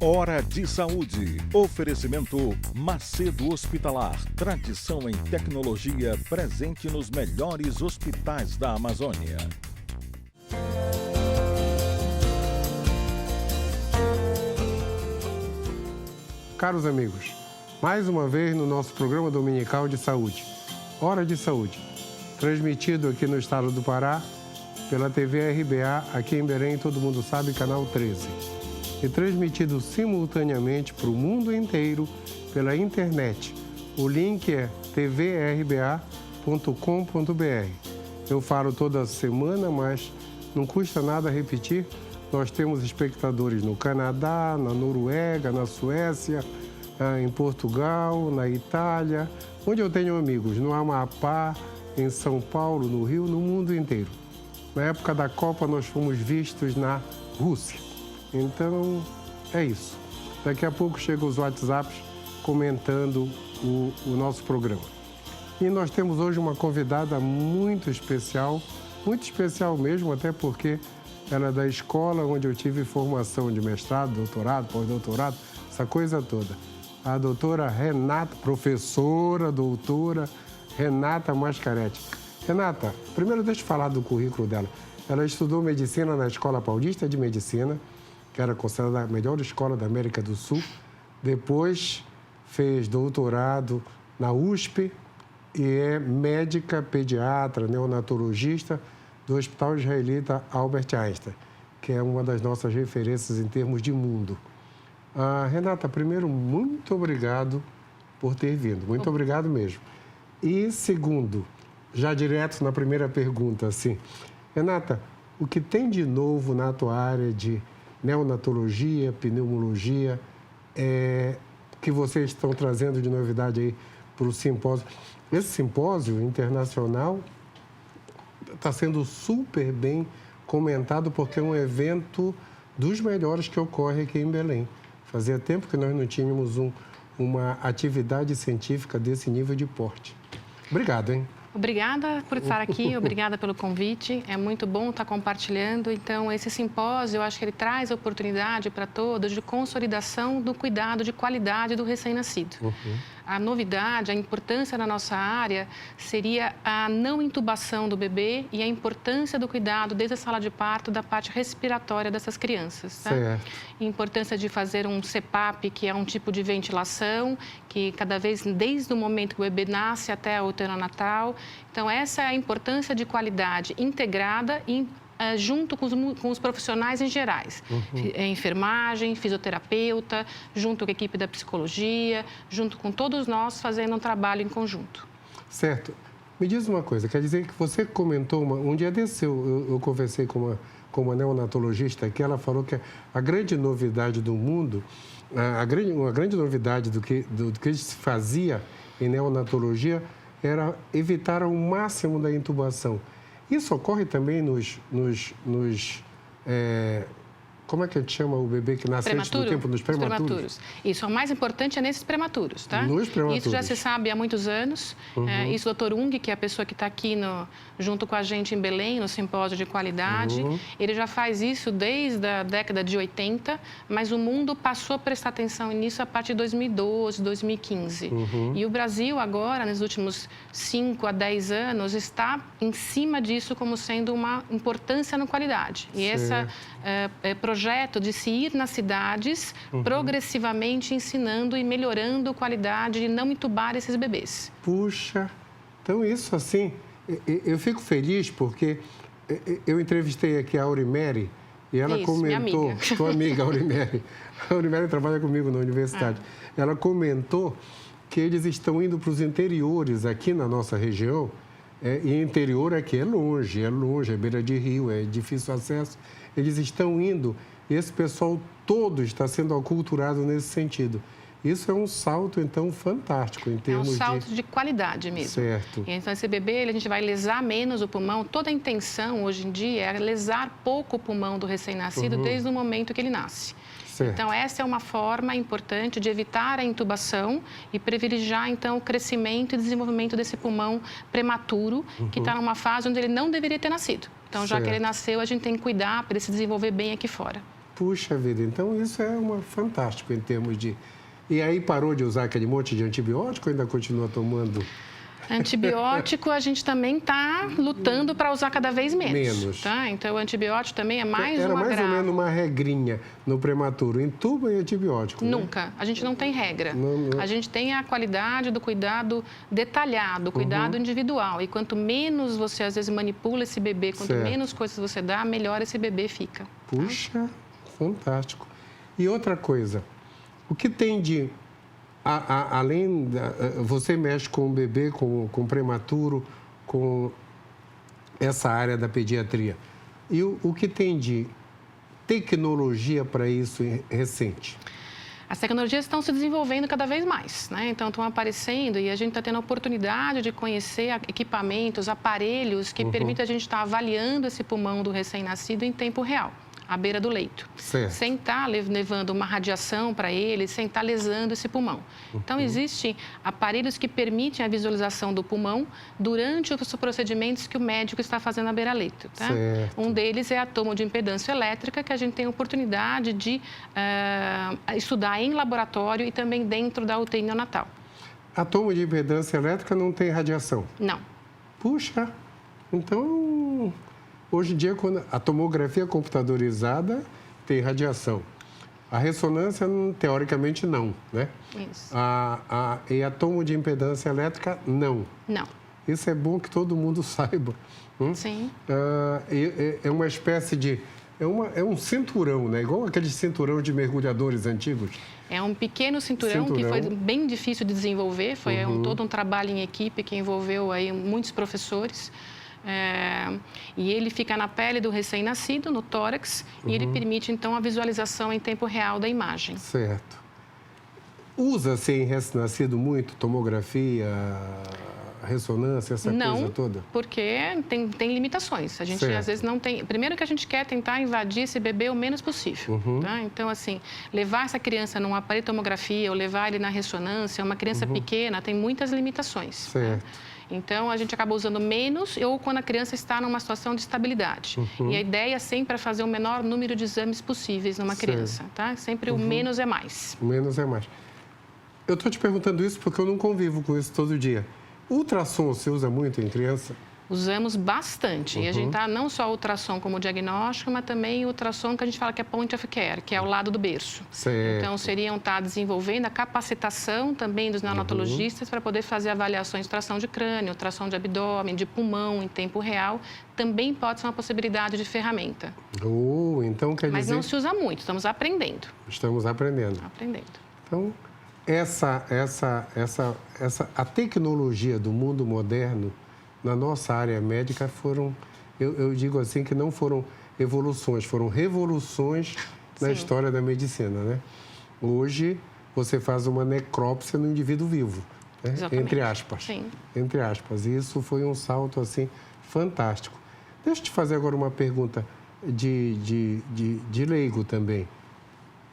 Hora de Saúde. Oferecimento Macedo Hospitalar. Tradição em tecnologia presente nos melhores hospitais da Amazônia. Caros amigos, mais uma vez no nosso programa dominical de saúde, Hora de Saúde, transmitido aqui no estado do Pará, pela TV RBA, aqui em Belém, todo mundo sabe, canal 13. E transmitido simultaneamente para o mundo inteiro pela internet. O link é tvrba.com.br. Eu falo toda semana, mas não custa nada repetir. Nós temos espectadores no Canadá, na Noruega, na Suécia, em Portugal, na Itália, onde eu tenho amigos, no Amapá, em São Paulo, no Rio, no mundo inteiro. Na época da Copa, nós fomos vistos na Rússia. Então, é isso. Daqui a pouco chegam os WhatsApps comentando o nosso programa. E nós temos hoje uma convidada muito especial mesmo, até porque ela é da escola onde eu tive formação de mestrado, doutorado, pós-doutorado, essa coisa toda. A doutora Renata, professora, doutora Renata Mascaretti. Renata, primeiro deixa eu falar do currículo dela. Ela estudou medicina na Escola Paulista de Medicina, que era considerada a melhor escola da América do Sul. Depois fez doutorado na USP e é médica, pediatra, neonatologista do Hospital Israelita Albert Einstein, que é uma das nossas referências em termos de mundo. Renata, primeiro, muito obrigado por ter vindo. Muito obrigado mesmo. E segundo, já direto na primeira pergunta, assim, Renata, o que tem de novo na tua área de neonatologia, pneumologia, que vocês estão trazendo de novidade aí para o simpósio? Esse simpósio internacional está sendo super bem comentado porque é um evento dos melhores que ocorre aqui em Belém. Fazia tempo que nós não tínhamos uma atividade científica desse nível de porte. Obrigado, hein? Obrigada por estar aqui, obrigada pelo convite. É muito bom estar compartilhando. Então, esse simpósio, eu acho que ele traz a oportunidade para todos de consolidação do cuidado de qualidade do recém-nascido. A novidade, a importância da nossa área seria a não intubação do bebê e a importância do cuidado desde a sala de parto da parte respiratória dessas crianças. Tá? Certo. A importância de fazer um CPAP, que é um tipo de ventilação, que cada vez, desde o momento que o bebê nasce até a ultranatal. Então, essa é a importância de qualidade integrada e junto com os profissionais em gerais, enfermagem, fisioterapeuta, junto com a equipe da psicologia, junto com todos nós fazendo um trabalho em conjunto. Certo. Me diz uma coisa, quer dizer que você comentou, um dia desse eu conversei com uma neonatologista que ela falou que a grande novidade do mundo, uma grande novidade do que se fazia em neonatologia era evitar ao máximo da intubação. Isso ocorre também como é que a gente chama o bebê que nasce antes do tempo? Nos prematuros? Isso, o mais importante é nesses prematuros, tá? Nos prematuros. Isso já se sabe há muitos anos. Isso o Dr. Ung, que é a pessoa que está aqui junto com a gente em Belém, no simpósio de qualidade, ele já faz isso desde a década de 80, mas o mundo passou a prestar atenção nisso a partir de 2012, 2015. E o Brasil agora, nos últimos 5 a 10 anos, está em cima disso como sendo uma importância na qualidade. E esse projeto de se ir nas cidades, progressivamente ensinando e melhorando a qualidade de não entubar esses bebês. Puxa, então isso assim, eu fico feliz porque eu entrevistei aqui a Aurimere e ela comentou, tua amiga Aurimere, a Aurimere trabalha comigo na universidade, ela comentou que eles estão indo para os interiores aqui na nossa região, e interior aqui é longe, é beira de rio, é difícil acesso. Eles estão indo, e esse pessoal todo está sendo aculturado nesse sentido. Isso é um salto, então, fantástico em termos de... É um salto de qualidade mesmo. Certo. Então, esse bebê, a gente vai lesar menos o pulmão. Toda a intenção, hoje em dia, é lesar pouco o pulmão do recém-nascido desde o momento que ele nasce. Certo. Então, essa é uma forma importante de evitar a intubação e privilegiar, então, o crescimento e desenvolvimento desse pulmão prematuro, que está numa fase onde ele não deveria ter nascido. Então, já que ele nasceu, a gente tem que cuidar para ele se desenvolver bem aqui fora. Puxa vida, então isso é fantástico em termos de... E aí parou de usar aquele monte de antibiótico ou ainda continua tomando? Antibiótico, a gente também está lutando para usar cada vez menos. Tá? Então, o antibiótico também é mais um agravo. Era mais ou menos uma regrinha no prematuro, entuba e antibiótico. Nunca. Né? A gente não tem regra. Não. A gente tem a qualidade do cuidado detalhado, cuidado individual. E quanto menos você, às vezes, manipula esse bebê, quanto menos coisas você dá, melhor esse bebê fica. Puxa, tá? Fantástico. E outra coisa, o que tem de... Além, você mexe com o bebê, com o prematuro, com essa área da pediatria. E o que tem de tecnologia para isso recente? As tecnologias estão se desenvolvendo cada vez mais, né? Então, estão aparecendo e a gente está tendo a oportunidade de conhecer equipamentos, aparelhos que permitem a gente estar avaliando esse pulmão do recém-nascido em tempo real, à beira do leito, sem estar levando uma radiação para ele, sem estar lesando esse pulmão. Então, existem aparelhos que permitem a visualização do pulmão durante os procedimentos que o médico está fazendo à beira-leito. Tá? Um deles é a tomo de impedância elétrica, que a gente tem a oportunidade de estudar em laboratório e também dentro da UTI neonatal. A tomo de impedância elétrica não tem radiação? Não. Puxa, então... Hoje em dia, quando a tomografia computadorizada tem radiação. A ressonância, teoricamente, não, né? Isso. E a tomo de impedância elétrica, não. Não. Isso é bom que todo mundo saiba. Sim. É uma espécie de... É um cinturão, né? Igual aquele cinturão de mergulhadores antigos. É um pequeno cinturão que foi bem difícil de desenvolver. Foi todo um trabalho em equipe que envolveu aí muitos professores. E ele fica na pele do recém-nascido, no tórax, e ele permite, então, a visualização em tempo real da imagem. Certo. Usa-se em recém-nascido muito tomografia, ressonância, essa coisa toda? Não, porque tem limitações. A gente, às vezes, não tem... Primeiro que a gente quer tentar invadir esse bebê o menos possível. Tá? Então, assim, levar essa criança num aparelho de tomografia ou levar ele na ressonância, uma criança pequena, tem muitas limitações. Certo. Tá? Então, a gente acaba usando menos ou quando a criança está numa situação de estabilidade. E a ideia sempre é fazer o menor número de exames possíveis numa criança, tá? Sempre o menos é mais. O menos é mais. Eu estou te perguntando isso porque eu não convivo com isso todo dia. Ultrassom você usa muito em criança? Usamos bastante. E a gente tá não só o ultrassom como diagnóstico, mas também o ultrassom que a gente fala que é point of care, que é ao lado do berço. Certo. Então, seriam desenvolvendo a capacitação também dos neonatologistas para poder fazer avaliações de ultrassom de crânio, ultrassom de abdômen, de pulmão em tempo real. Também pode ser uma possibilidade de ferramenta. Então quer dizer... Mas não se usa muito, estamos aprendendo. Estamos aprendendo. Aprendendo. Então, a tecnologia do mundo moderno na nossa área médica foram, eu digo assim, que não foram evoluções, foram revoluções na história da medicina, né? Hoje, você faz uma necrópsia no indivíduo vivo, né? Entre aspas. Sim. Entre aspas. E isso foi um salto, assim, fantástico. Deixa eu te fazer agora uma pergunta de leigo também.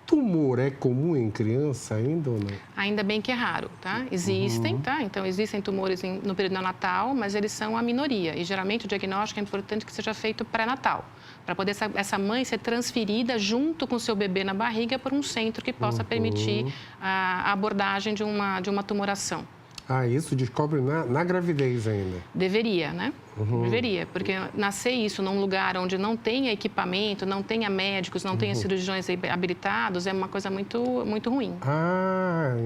Tumor é comum em criança ainda ou não? Ainda bem que é raro, tá? Existem, tá? Então, existem tumores no período neonatal, mas eles são a minoria. E, geralmente, o diagnóstico é importante que seja feito pré-natal, para poder essa mãe ser transferida junto com o seu bebê na barriga por um centro que possa permitir a abordagem de uma tumoração. Isso descobre na gravidez ainda? Deveria, né? Deveria, porque nascer isso num lugar onde não tenha equipamento, não tenha médicos, não tenha cirurgiões habilitados, é uma coisa muito, muito ruim.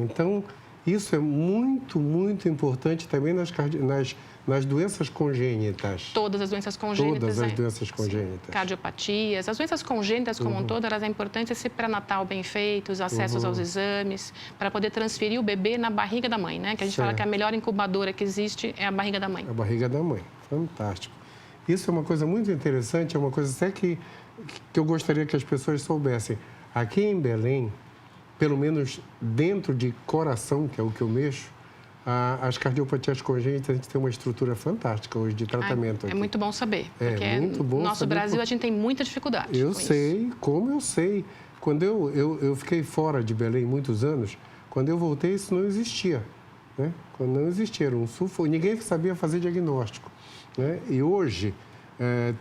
Então isso é muito, muito importante também nas doenças congênitas. Todas as doenças congênitas. Todas as doenças congênitas. Sim. Cardiopatias. As doenças congênitas como um todo, elas é importante esse pré-natal bem feito, os acessos aos exames, para poder transferir o bebê na barriga da mãe, né? Que a gente fala que a melhor incubadora que existe é a barriga da mãe. A barriga da mãe. Fantástico. Isso é uma coisa muito interessante, é uma coisa até que eu gostaria que as pessoas soubessem. Aqui em Belém, pelo menos dentro de coração, que é o que eu mexo, as cardiopatias congênitas, a gente tem uma estrutura fantástica hoje de tratamento. É muito bom saber, porque muito bom no nosso Brasil a gente tem muita dificuldade. Eu sei, como eu sei. Quando eu fiquei fora de Belém muitos anos, quando eu voltei isso não existia. Né? Quando não existia, era um sulfo, ninguém sabia fazer diagnóstico. Né? E hoje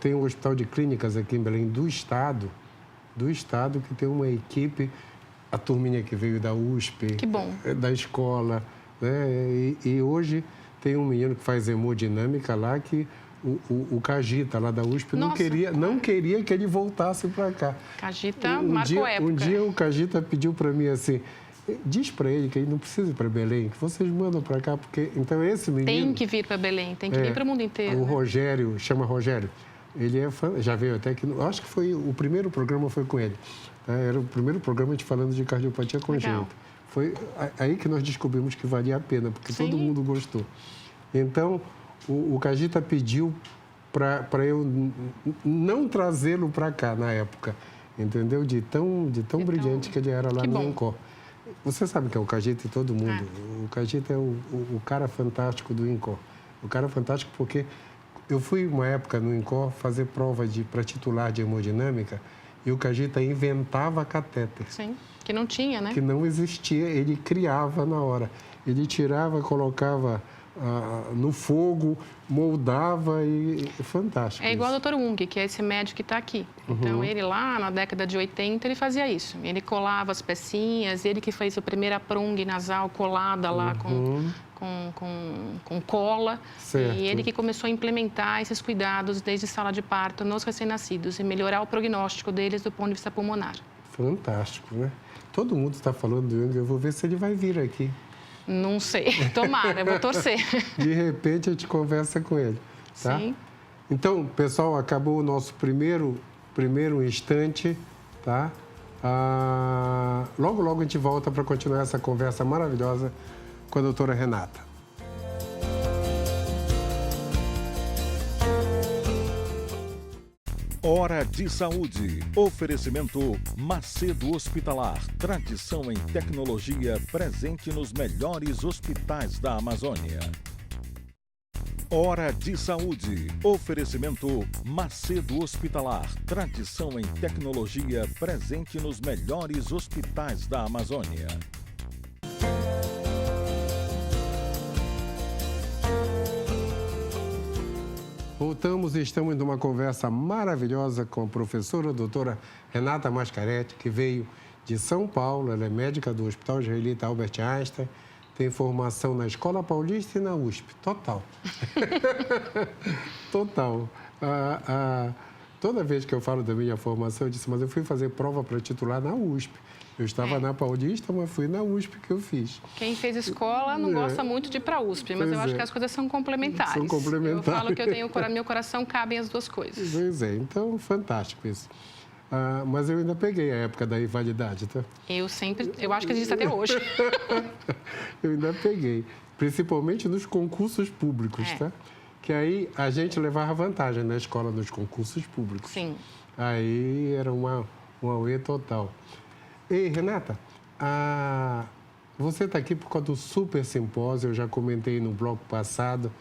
tem um hospital de clínicas aqui em Belém do Estado, do estado que tem uma equipe, a turminha que veio da USP, que bom, da escola, né? E hoje tem um menino que faz hemodinâmica lá que o Cagita, lá da USP, não queria que ele voltasse para cá. Cagita marcou época. Um dia o Cagita pediu para mim assim, diz para ele que ele não precisa ir para Belém, que vocês mandam para cá, porque... Então esse menino... Tem que vir para Belém, tem que vir para o mundo inteiro. O Rogério, chama Rogério, ele já veio até aqui, acho que foi o primeiro programa foi com ele. Era o primeiro programa de falando de cardiopatia congênita. Foi aí que nós descobrimos que valia a pena, porque todo mundo gostou. Então, o Cagita pediu para eu não trazê-lo para cá na época, entendeu? De tão brilhante que ele era lá no INCOR. Você sabe que é o Cagita e todo mundo. O Cagita é o cara fantástico do INCOR. O cara fantástico porque eu fui uma época no INCOR fazer prova para titular de hemodinâmica e o Cagita inventava catéter. Sim, que não tinha, né? Que não existia, ele criava na hora. Ele tirava, colocava no fogo, moldava e fantástico. É igual o Dr. Ung, que é esse médico que está aqui. Então, ele lá na década de 80, ele fazia isso. Ele colava as pecinhas, ele que fez a primeira prong nasal colada lá com cola. Certo. E ele que começou a implementar esses cuidados desde sala de parto nos recém-nascidos e melhorar o prognóstico deles do ponto de vista pulmonar. Fantástico, né? Todo mundo está falando do Ung, eu vou ver se ele vai vir aqui. Não sei, tomara, eu vou torcer. De repente, a gente conversa com ele, tá? Sim. Então, pessoal, acabou o nosso primeiro instante, tá? Logo, logo a gente volta para continuar essa conversa maravilhosa com a doutora Renata. Hora de Saúde. Oferecimento Macedo Hospitalar. Tradição em tecnologia presente nos melhores hospitais da Amazônia. Hora de Saúde. Oferecimento Macedo Hospitalar. Tradição em tecnologia presente nos melhores hospitais da Amazônia. Voltamos e estamos numa conversa maravilhosa com a professora doutora Renata Mascaretti, que veio de São Paulo. Ela é médica do Hospital Israelita Albert Einstein, tem formação na Escola Paulista e na USP. Total. Total. Toda vez que eu falo da minha formação, eu disse, mas eu fui fazer prova para titular na USP. Eu estava na Paulista, mas fui na USP que eu fiz. Quem fez escola não gosta muito de ir para a USP, mas eu acho que as coisas são complementares. São complementares. Eu falo que meu coração cabem as duas coisas. Pois é, então, fantástico isso. Mas eu ainda peguei a época da invalidade, tá? Eu acho que existe até hoje. Eu ainda peguei, principalmente nos concursos públicos, tá? Que aí a gente levava vantagem na escola nos concursos públicos. Sim. Aí era uma auê total. Ei, Renata, você está aqui por causa do Super Simpósio, eu já comentei no bloco passado.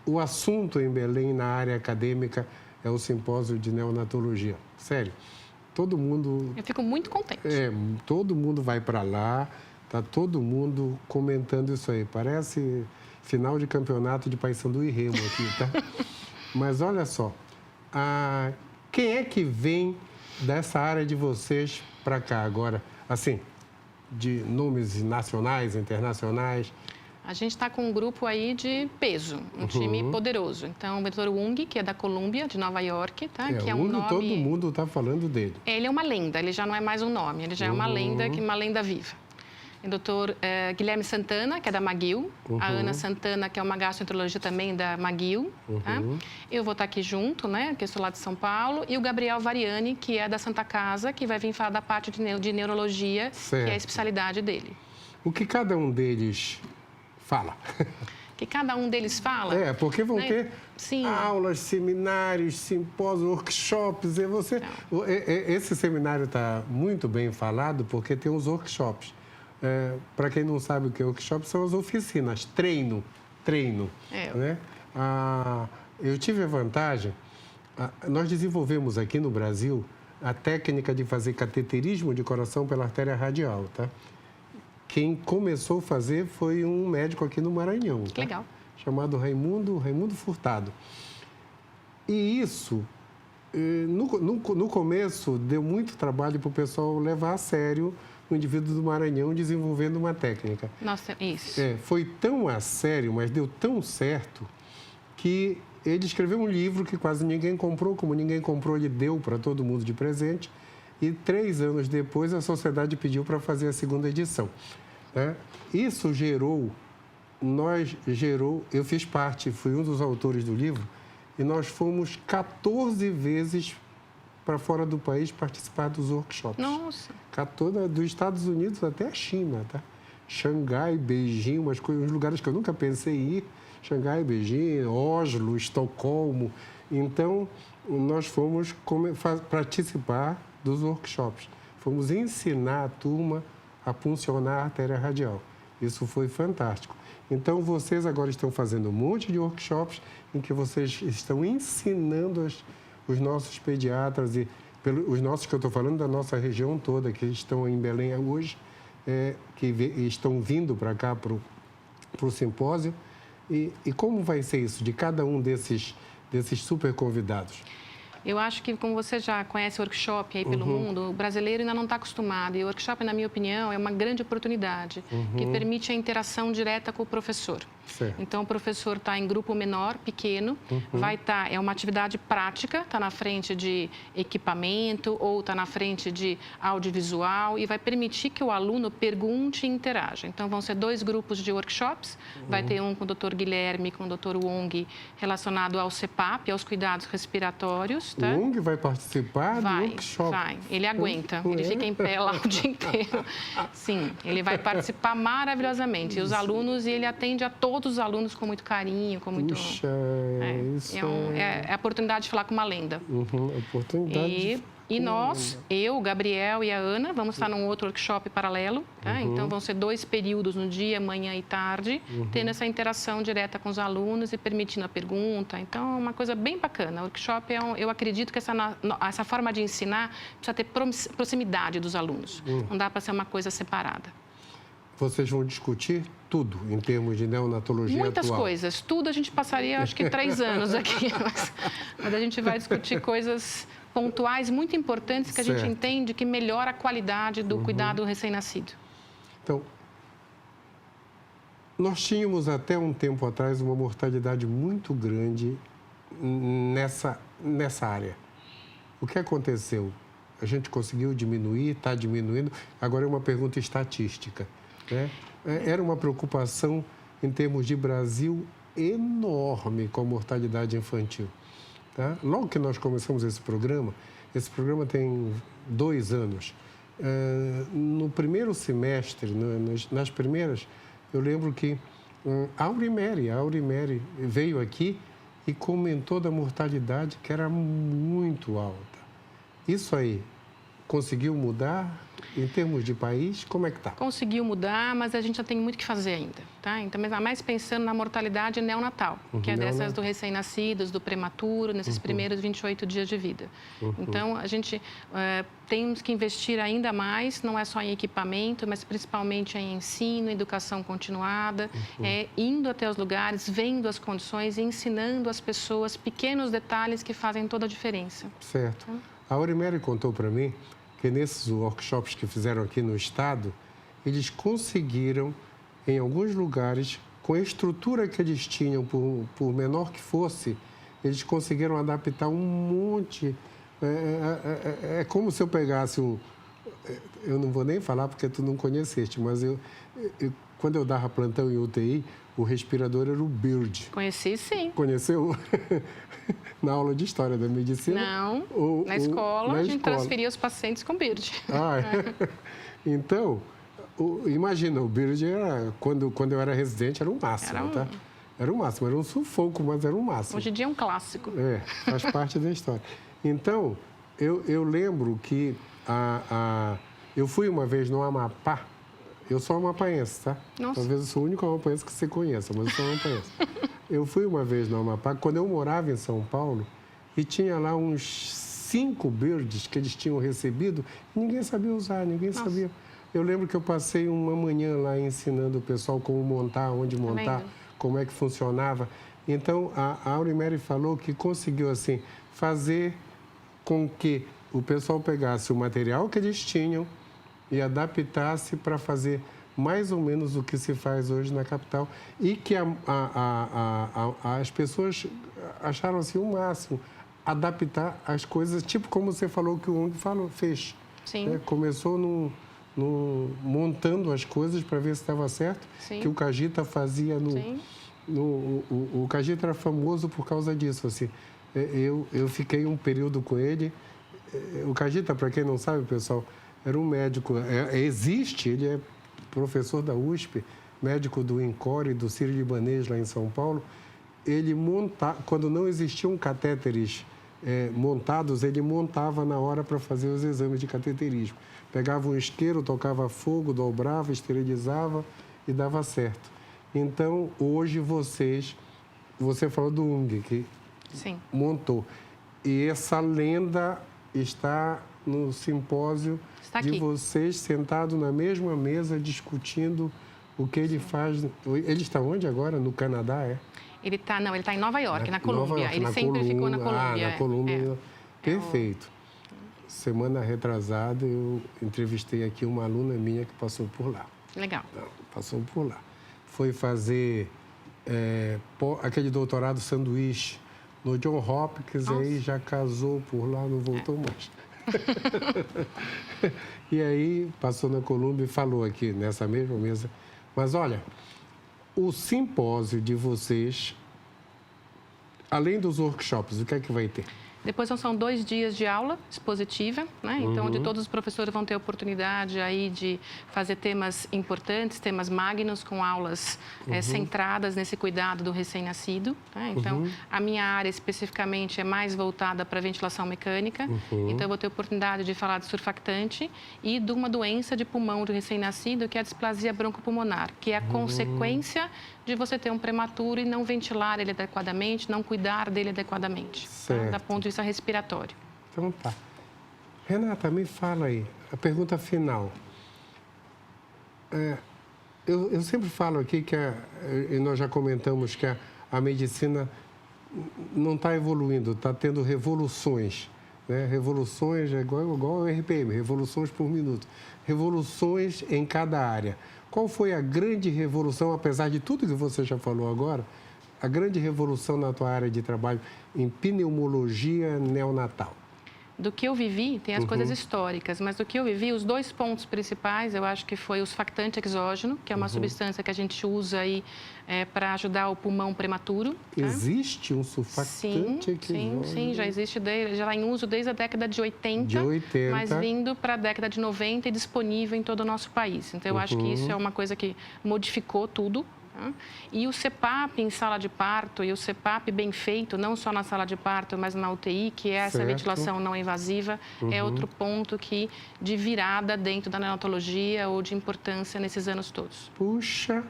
O assunto em Belém, na área acadêmica, é o simpósio de neonatologia. Sério, todo mundo... Eu fico muito contente. Todo mundo vai para lá, tá todo mundo comentando isso aí. Parece final de campeonato de Paysandu e Remo aqui, tá? Mas olha só, quem é que vem dessa área de vocês para cá agora, assim, de nomes nacionais, internacionais? A gente está com um grupo aí de peso, um time poderoso. Então, o Dr. Ung, que é da Colômbia, de Nova York, tá? Que é um nome... Todo mundo está falando dele. Ele é uma lenda, ele já não é mais um nome, ele já é uma lenda viva. O Dr. Guilherme Santana, que é da McGill, a Ana Santana, que é uma gastroenterologista também da McGill, tá? Eu vou estar aqui junto, né, que eu sou lá de São Paulo, e o Gabriel Variani, que é da Santa Casa, que vai vir falar da parte de neurologia, certo, que é a especialidade dele. O que cada um deles fala? Que cada um deles fala? Porque vão ter Sim. aulas, seminários, simpósios, workshops. Esse seminário está muito bem falado porque tem os workshops. Para quem não sabe o que é workshop, são as oficinas, treino. Né? Eu tive a vantagem, nós desenvolvemos aqui no Brasil a técnica de fazer cateterismo de coração pela artéria radial, tá? Quem começou a fazer foi um médico aqui no Maranhão, tá? Legal. Chamado Raimundo Furtado. E isso No começo, deu muito trabalho para o pessoal levar a sério o indivíduo do Maranhão desenvolvendo uma técnica. Nossa, isso. Foi tão a sério, mas deu tão certo, que ele escreveu um livro que quase ninguém comprou. Como ninguém comprou, ele deu para todo mundo de presente. E 3 anos depois, a sociedade pediu para fazer a segunda edição. Isso eu fiz parte, fui um dos autores do livro, e nós fomos 14 vezes para fora do país participar dos workshops. Nossa! Dos Estados Unidos até a China, tá? Xangai, Beijing, uns lugares que eu nunca pensei em ir. Xangai, Beijing, Oslo, Estocolmo. Então, nós fomos participar dos workshops. Fomos ensinar a turma a puncionar a artéria radial. Isso foi fantástico. Então, vocês agora estão fazendo um monte de workshops em que vocês estão ensinando os nossos pediatras, e os nossos que eu estou falando da nossa região toda, que estão em Belém hoje, que estão vindo para cá, para o simpósio. E como vai ser isso, de cada um desses super convidados? Eu acho que, como você já conhece o workshop aí pelo mundo, o brasileiro ainda não está acostumado. E o workshop, na minha opinião, é uma grande oportunidade que permite a interação direta com o professor. Certo. Então, o professor está em grupo menor, pequeno, vai estar, é uma atividade prática, está na frente de equipamento ou está na frente de audiovisual e vai permitir que o aluno pergunte e interaja. Então, vão ser 2 grupos de workshops, vai ter um com o Dr. Guilherme, com o Dr. Wong, relacionado ao CPAP, aos cuidados respiratórios. Tá? O Wong vai participar do workshop? Vai, ele aguenta, ele fica em pé lá o dia inteiro. Sim, ele vai participar maravilhosamente. E os alunos, e ele atende a todos os alunos com muito carinho, com muito... Puxa, é a oportunidade de falar com uma lenda. Oportunidade. E nós, eu, o Gabriel e a Ana, vamos estar num outro workshop paralelo, tá? Então, vão ser 2 períodos no dia, manhã e tarde, tendo essa interação direta com os alunos e permitindo a pergunta. Então, é uma coisa bem bacana. O workshop, eu acredito que essa forma de ensinar precisa ter proximidade dos alunos. Não dá para ser uma coisa separada. Vocês vão discutir tudo em termos de neonatologia Muitas atual? coisas. Tudo a gente passaria, acho que 3 anos aqui. Mas a gente vai discutir coisas pontuais muito importantes que a gente entende que melhora a qualidade do cuidado do recém-nascido. Então, nós tínhamos até um tempo atrás uma mortalidade muito grande nessa área. O que aconteceu? A gente conseguiu diminuir, está diminuindo. Agora é uma pergunta estatística. Era uma preocupação em termos de Brasil enorme com a mortalidade infantil. Tá? Logo que nós começamos esse programa tem 2 anos. No primeiro semestre, nas primeiras, eu lembro que a Aurimere veio aqui e comentou da mortalidade que era muito alta. Isso aí conseguiu mudar em termos de país? Como é que está? Conseguiu mudar, mas a gente já tem muito o que fazer ainda. Tá? Então, mais pensando na mortalidade neonatal, que é dessas do recém-nascidos, do prematuro, nesses primeiros 28 dias de vida. Então, a gente temos que investir ainda mais, não é só em equipamento, mas principalmente em ensino, educação continuada, indo até os lugares, vendo as condições e ensinando as pessoas pequenos detalhes que fazem toda a diferença. Certo. A Aurimere contou para mim que nesses workshops que fizeram aqui no estado, eles conseguiram, em alguns lugares, com a estrutura que eles tinham, por menor que fosse, eles conseguiram adaptar um monte. É como se eu pegasse eu não vou nem falar porque tu não conheceste, mas quando eu dava plantão em UTI, o respirador era o Bird. Conheci, sim. Conheceu? Na aula de História da Medicina? Não, na escola a gente transferia os pacientes com Bird. Então, imagina, o Bird era, quando eu era residente, era o máximo, tá? Era o máximo, era um sufoco, mas era o máximo. Hoje em dia é um clássico. Faz parte da história. Então, eu lembro que eu fui uma vez no Amapá. Eu sou amapaense, tá? Nossa. Talvez eu sou o único amapaense que você conheça, mas eu sou amapaense. Eu fui uma vez no Amapá, quando eu morava em São Paulo, e tinha lá uns 5 birds que eles tinham recebido, e ninguém sabia usar, ninguém sabia. Eu lembro que eu passei uma manhã lá ensinando o pessoal como montar, onde montar, como é que funcionava. Então, a Aurimere falou que conseguiu, assim, fazer com que o pessoal pegasse o material que eles tinham e adaptasse para fazer mais ou menos o que se faz hoje na capital e que as pessoas acharam assim o máximo, adaptar as coisas, tipo como você falou que o ONG fez. Sim. Né? Começou montando as coisas para ver se estava certo, Sim. que o Cagita fazia o Cagita era famoso por causa disso, assim. Eu fiquei um período com ele. O Cagita, para quem não sabe, pessoal, era um médico, existe, ele é professor da USP, médico do INCOR e do Sírio-Libanês lá em São Paulo. Ele quando não existiam catéteres montados, ele montava na hora para fazer os exames de cateterismo. Pegava um isqueiro, tocava fogo, dobrava, esterilizava e dava certo. Então, hoje você falou do UNG, que Sim. montou. E essa lenda está no simpósio de vocês sentados na mesma mesa discutindo o que ele faz. Ele está onde agora? No Canadá, é? Ele está em Nova York, na Colômbia. Ele sempre ficou na Colômbia. Na Colômbia. Perfeito. Semana retrasada eu entrevistei aqui uma aluna minha que passou por lá. Legal. Passou por lá. Foi fazer aquele doutorado sanduíche no John Hopkins, aí já casou por lá, não voltou mais. E aí passou na Colômbia e falou aqui nessa mesma mesa. Mas olha, o simpósio de vocês, além dos workshops, o que é que vai ter? Depois são 2 dias de aula expositiva, né? Então, onde todos os professores vão ter a oportunidade aí de fazer temas importantes, temas magnos, com aulas centradas nesse cuidado do recém-nascido. Né? Então, a minha área especificamente é mais voltada para a ventilação mecânica. Então, eu vou ter a oportunidade de falar de surfactante e de uma doença de pulmão do recém-nascido, que é a displasia broncopulmonar, que é a consequência de você ter um prematuro e não ventilar ele adequadamente, não cuidar dele adequadamente, tá? Da ponto de vista respiratório. Então tá. Renata, me fala aí, a pergunta final. Eu sempre falo aqui e nós já comentamos que a medicina não está evoluindo, está tendo revoluções. Né? Revoluções é igual ao RPM, revoluções por minuto. Revoluções em cada área. Qual foi a grande revolução, apesar de tudo que você já falou agora, a grande revolução na tua área de trabalho em pneumologia neonatal? Do que eu vivi, tem as coisas históricas, mas do que eu vivi, os 2 pontos principais, eu acho que foi o surfactante exógeno, que é uma substância que a gente usa aí para ajudar o pulmão prematuro. Tá? Existe um surfactante exógeno? Sim, já existe, já em uso desde a década de 80, mas vindo para a década de 90 e disponível em todo o nosso país. Então, eu acho que isso é uma coisa que modificou tudo. E o CPAP em sala de parto, e o CPAP bem feito, não só na sala de parto, mas na UTI, que é essa ventilação não invasiva, é outro ponto de virada dentro da neonatologia ou de importância nesses anos todos. Puxa,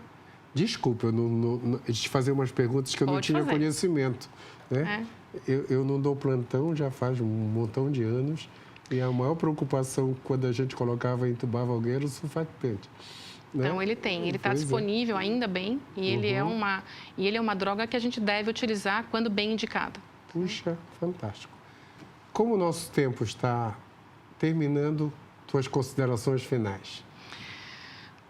desculpa, eu te fazer umas perguntas que eu não tinha conhecimento. Né? Eu não dou plantão já faz um montão de anos, e a maior preocupação quando a gente colocava e entubava alguém era o surfactante. Então, ele está disponível ainda bem e ele é uma droga que a gente deve utilizar quando bem indicada. Puxa, fantástico. Como o nosso tempo está terminando, tuas considerações finais?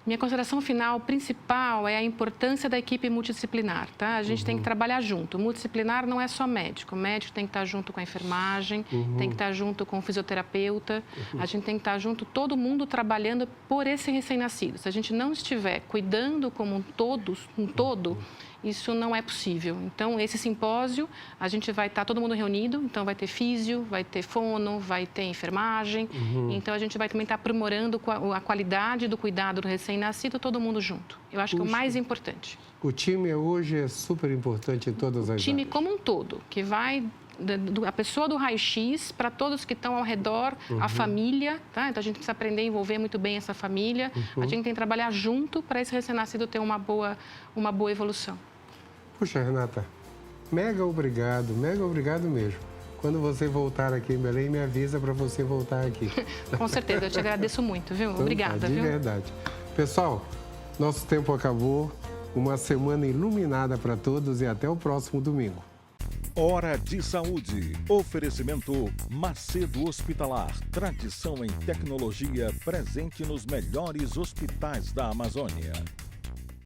Minha consideração final principal é a importância da equipe multidisciplinar, tá? A gente tem que trabalhar junto. Multidisciplinar não é só médico. O médico tem que estar junto com a enfermagem, tem que estar junto com o fisioterapeuta. A gente tem que estar junto, todo mundo trabalhando por esse recém-nascido. Se a gente não estiver cuidando como um todo, isso não é possível. Então, esse simpósio, a gente vai estar todo mundo reunido, então vai ter físio, vai ter fono, vai ter enfermagem. Então, a gente vai também estar aprimorando a qualidade do cuidado do recém-nascido, todo mundo junto. Eu acho que é o mais importante. O time hoje é super importante em todas as áreas. O time como um todo, que vai a pessoa do raio-x para todos que estão ao redor, a família, tá? Então, a gente precisa aprender a envolver muito bem essa família. A gente tem que trabalhar junto para esse recém-nascido ter uma boa evolução. Puxa, Renata, mega obrigado mesmo. Quando você voltar aqui em Belém, me avisa para você voltar aqui. Com certeza, eu te agradeço muito, viu? Então, obrigada, de viu? verdade. Pessoal, nosso tempo acabou. Uma semana iluminada para todos e até o próximo domingo. Hora de Saúde. Oferecimento Macedo Hospitalar. Tradição em tecnologia presente nos melhores hospitais da Amazônia.